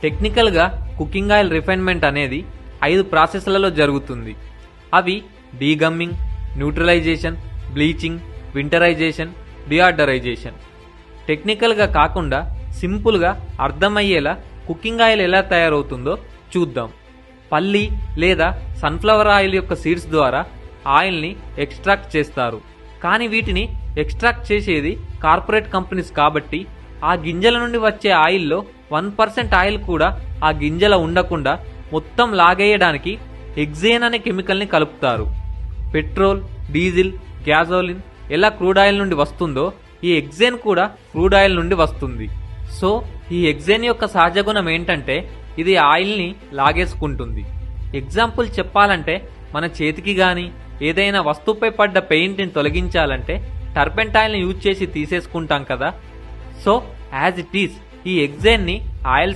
టెక్నికల్గా cooking oil refinement అనేది 5 ప్రాసెస్లలో జరుగుతుంది. అవి డీగమ్మింగ్, న్యూట్రలైజేషన్, బ్లీచింగ్, వింటరైజేషన్, డిఆర్డరైజేషన్. టెక్నికల్గా కాకుండా సింపుల్గా అర్థమయ్యేలా కుకింగ్ ఆయిల్ ఎలా తయారవుతుందో చూద్దాం. పల్లి లేదా సన్ఫ్లవర్ ఆయిల్ యొక్క సీడ్స్ ద్వారా ఆయిల్ని ఎక్స్ట్రాక్ట్ చేస్తారు. కానీ వీటిని ఎక్స్ట్రాక్ట్ చేసేది కార్పొరేట్ కంపెనీస్ కాబట్టి ఆ గింజల నుండి వచ్చే ఆయిల్లో 1% ఆయిల్ కూడా ఆ గింజల ఉండకుండా మొత్తం లాగేయడానికి హెక్సేన్ అనే కెమికల్ని కలుపుతారు. పెట్రోల్, డీజిల్, గ్యాసోలిన్ ఎలా క్రూడ్ ఆయిల్ నుండి వస్తుందో ఈ హెక్సేన్ కూడా క్రూడ్ ఆయిల్ నుండి వస్తుంది. సో ఈ హెక్సేన్ యొక్క సహజ గుణం ఏంటంటే ఇది ఆయిల్ని లాగేసుకుంటుంది. ఎగ్జాంపుల్ చెప్పాలంటే మన చేతికి గాని ఏదైనా వస్తువుపై పడ్డ పెయింట్ని తొలగించాలంటే టర్పెంటైల్ని యూజ్ చేసి తీసేసుకుంటాం కదా. సో యాజ్ ఇట్ ఈస్ ఈ హెక్సేన్ని ఆయిల్